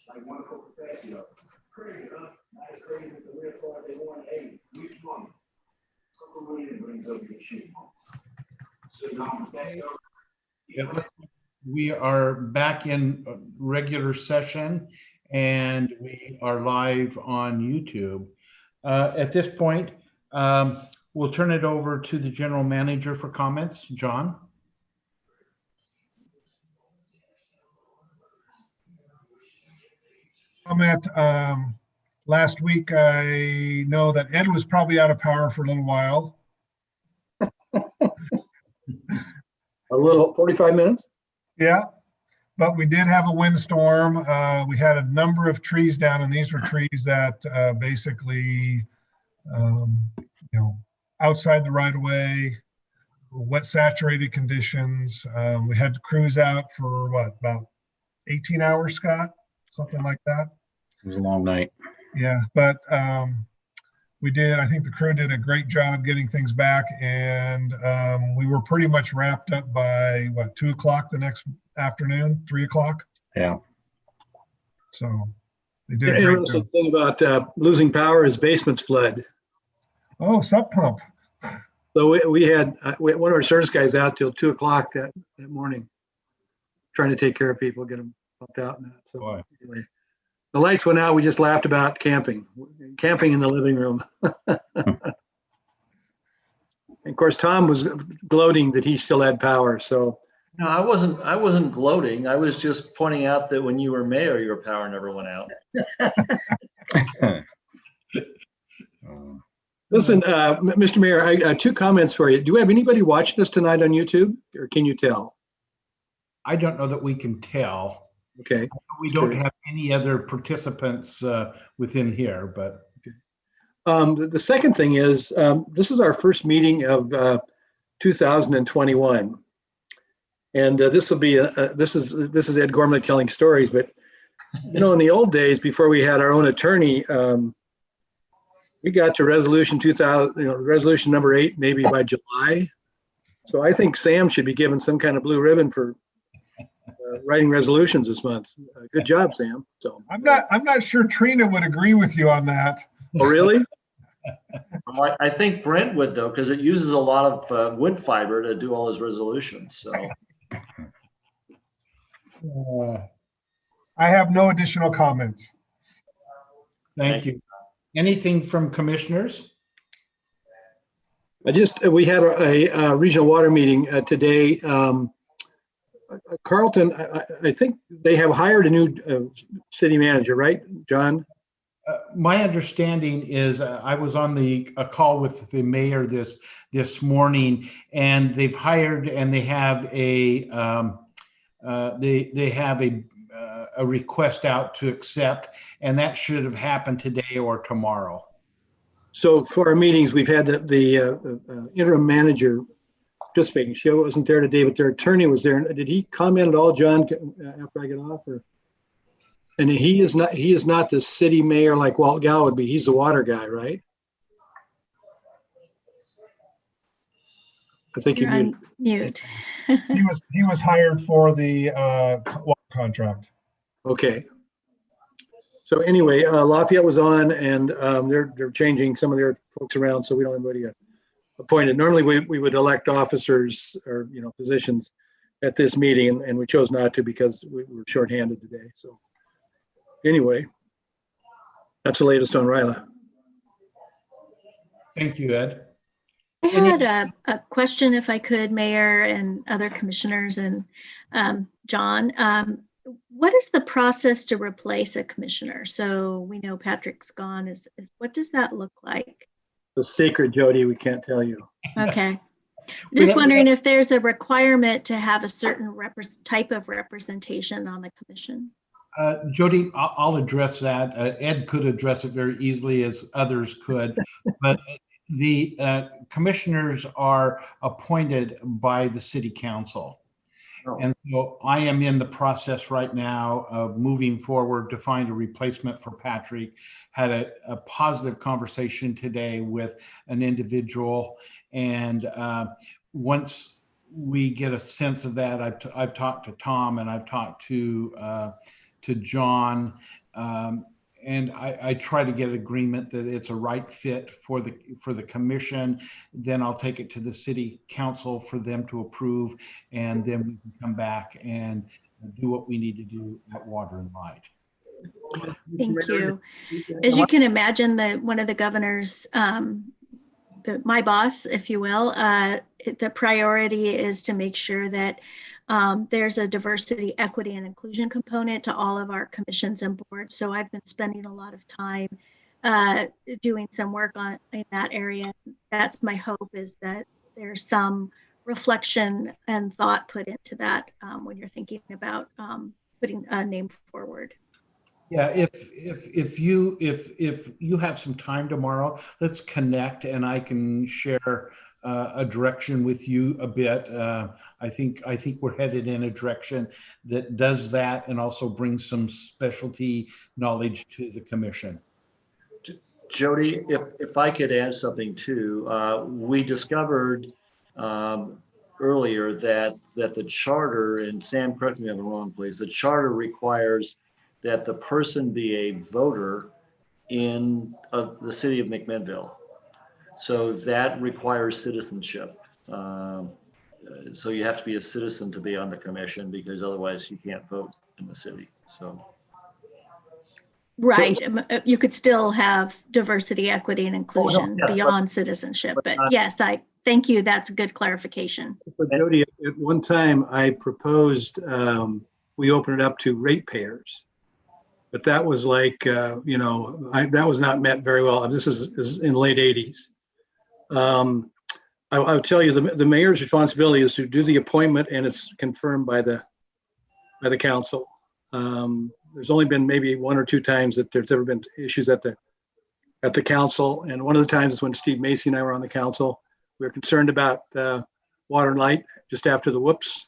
Like one coat pistachio. Crazy, huh? Not as crazy as the real far they want. Hey, which one? Cocoa William brings up your shoe. So we are back in regular session and we are live on YouTube. At this point, we'll turn it over to the general manager for comments. John? Comment. Last week, I know that Ed was probably out of power for a little while. A little, 45 minutes. Yeah, but we did have a windstorm. We had a number of trees down, and these were trees that basically, outside the right of way, wet saturated conditions. We had crews out for what, about 18 hours, Scott? Something like that. It was a long night. Yeah, but I think the crew did a great job getting things back, and we were pretty much wrapped up by what, 2 o'clock the next afternoon, 3 o'clock. Yeah. So they did a The great interesting job. thing about losing power is basements flood. Oh, sump pump. So we had one of our service guys out till 2 o'clock that morning, trying to take care of people, get them pumped out and that. So anyway, the lights went out. We just laughed about camping in the living room. And of course, Tom was gloating that he still had power. So no, I wasn't gloating. I was just pointing out that when you were mayor, your power never went out. listen, Mr. Mayor, I got 2 comments for you. Do we have anybody watching us tonight on YouTube, or can you tell? I don't know that we can tell. Okay. We don't have any other participants within here, but. The second thing is, this is our first meeting of 2021. And this will be, this is Ed Gormley telling stories, but in the old days, before we had our own attorney, we got to resolution number 8, maybe by July. So I think Sam should be given some kind of blue ribbon for writing resolutions this month. Good job, Sam. So I'm not sure Trina would agree with you on that. Oh, really? Well, I think Brent would, though, because it uses a lot of wood fiber to do all his resolutions. So I have no additional comments. Thank you. Anything from commissioners? We had a regional water meeting today. Carlton, I think they have hired a new city manager, right, John? My understanding is I was on a call with the mayor this morning, and they've hired and they have a a request out to accept, and that should have happened today or tomorrow. So for our meetings, we've had the interim manager participating. She wasn't there today, but their attorney was there. Did he comment at all, John, after I get off? And he is not the city mayor like Walt Gow would be. He's the water guy, right? I think You're on mute. He was hired for the water contract. Okay. So anyway, Lafayette was on, and they're changing some of their folks around, so we don't have anybody appointed. Normally, we would elect officers or positions at this meeting, and we chose not to because we were shorthanded today. So anyway, that's the latest on Ryla. Thank you, Ed. I had a question, if I could, Mayor and other commissioners and John. What is the process to replace a commissioner? So we know Patrick's gone. What does that look like? The sacred, Jody, we can't tell you. Okay. Just wondering if there's a requirement to have a certain type of representation on the commission. Jody, I'll address that. Ed could address it very easily, as others could, but the commissioners are appointed by the city council. And so I am in the process right now of moving forward to find a replacement for Patrick. Had a positive conversation today with an individual, And once we get a sense of that, I've talked to Tom and I've talked to John, and I try to get agreement that it's a right fit for the commission. Then I'll take it to the city council for them to approve, and then we can come back and do what we need to do at Water and Light. Thank you. As you can imagine, one of the governors, my boss, if you will, the priority is to make sure that there's a diversity, equity, and inclusion component to all of our commissions and boards. So I've been spending a lot of time doing some work in that area. That's my hope, is that there's some reflection and thought put into that when you're thinking about putting a name forward. Yeah, if you have some time tomorrow, let's connect and I can share a direction with you a bit. I think we're headed in a direction that does that and also brings some specialty knowledge to the commission. Jody, if I could add something too, we discovered earlier that the charter, and Sam, correct me if I'm wrong, please, the charter requires that the person be a voter in the city of McMinnville. So that requires citizenship. So you have to be a citizen to be on the commission, because otherwise you can't vote in the city. So. Right. You could still have diversity, equity, and inclusion yes, beyond citizenship. But yes, I thank you. That's a good clarification. But Jody, at one time I proposed we open it up to ratepayers, but that was like that was not met very well. This is in late 80s. I'll tell you, the mayor's responsibility is to do the appointment, and it's confirmed by the council. There's only been maybe one or two times that there's ever been issues at the council, and one of the times is when Steve Macy and I were on the council. We were concerned about Water and Light just after the whoops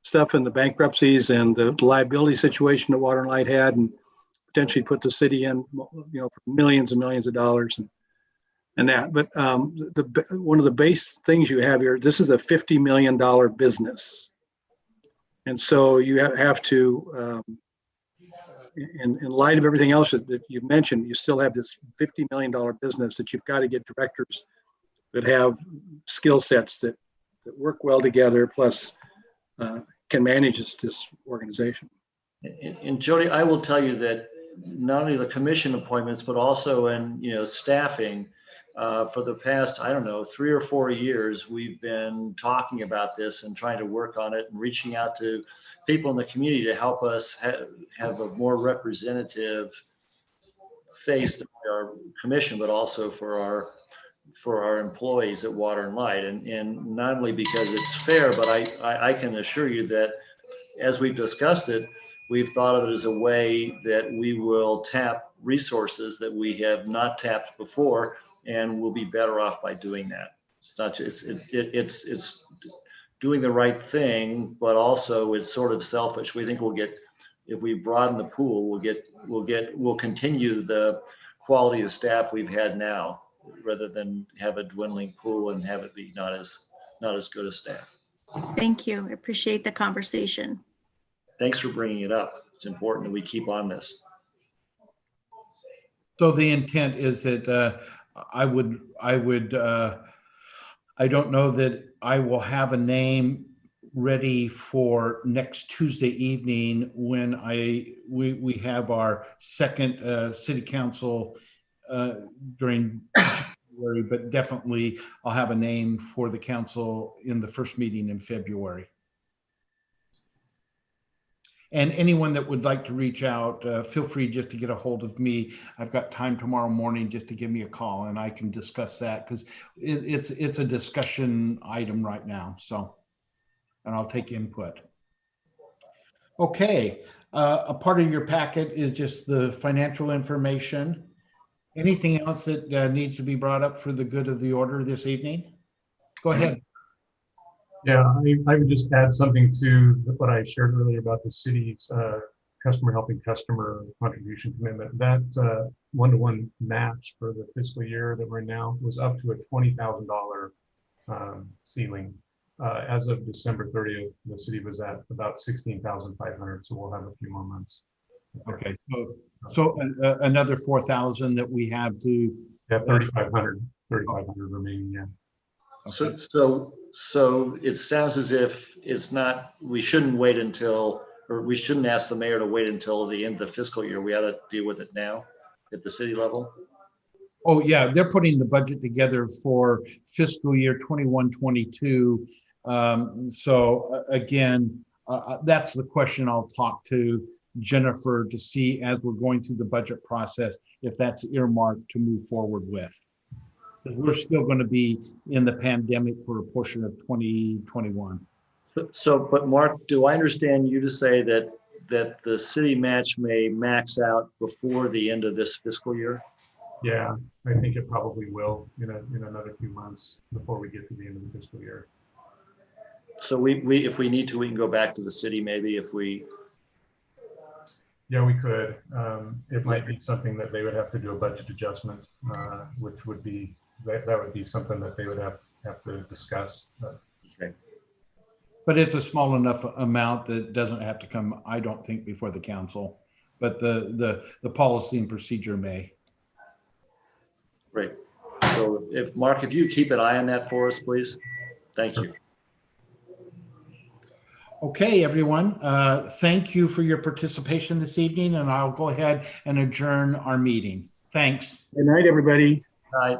stuff and the bankruptcies and the liability situation that Water and Light had, and potentially put the city in, for millions and millions of dollars and that. But one of the base things you have here, this is a $50 million business, and so you have to. In light of everything else that you mentioned, you still have this $50 million business that you've got to get directors that have skill sets that work well together, plus can manage this organization. And Jody, I will tell you that not only the commission appointments, but also in staffing, for the past, 3 or 4 years, we've been talking about this and trying to work on it and reaching out to people in the community to help us have a more representative face to our commission, but also for our employees at Water and Light. And not only because it's fair, but I can assure you that as we've discussed it, we've thought of it as a way that we will tap resources that we have not tapped before, and we'll be better off by doing that. It's not just, it's doing the right thing, but also it's sort of selfish. We think if we broaden the pool, we'll continue the quality of staff we've had now, rather than have a dwindling pool and have it be not as good a staff. Thank you. I appreciate the conversation. Thanks for bringing it up. It's important that we keep on this. So the intent is that I don't know that I will have a name ready for next Tuesday evening when we have our second city council during January, but definitely I'll have a name for the council in the first meeting in February. And anyone that would like to reach out, feel free just to get a hold of me. I've got time tomorrow morning just to give me a call, and I can discuss that, because it's a discussion item right now. So, and I'll take input. Okay, a part of your packet is just the financial information. Anything else that needs to be brought up for the good of the order this evening? Go ahead. Yeah, I would just add something to what I shared earlier about the city's customer helping customer contribution commitment. That one-to-one match for the fiscal year that we're in now was up to a $20,000 ceiling. As of December 30th, the city was at about 16,500, so we'll have a few more months. Okay, so another 4,000 that we have to. Yeah, 3,500 remaining, yeah. So it sounds as if it's not, we shouldn't wait until, or we shouldn't ask the mayor to wait until the end of the fiscal year. We ought to deal with it now at the city level. Oh, yeah, they're putting the budget together for fiscal year 21, 22. So again, that's the question I'll talk to Jennifer to see as we're going through the budget process, if that's earmarked to move forward with. We're still going to be in the pandemic for a portion of 2021. So, but Mark, do I understand you to say that the city match may max out before the end of this fiscal year? Yeah, I think it probably will in another few months before we get to the end of the fiscal year. So we if we need to, we can go back to the city maybe if we. Yeah, we could. It might be something that they would have to do a budget adjustment, which would be, that would be something that they would have to discuss. Okay. But it's a small enough amount that doesn't have to come, I don't think, before the council, but the policy and procedure may. Great. So if Mark, if you keep an eye on that for us, please. Thank you. Okay, everyone. Thank you for your participation this evening, and I'll go ahead and adjourn our meeting. Thanks. Good night, everybody. All right.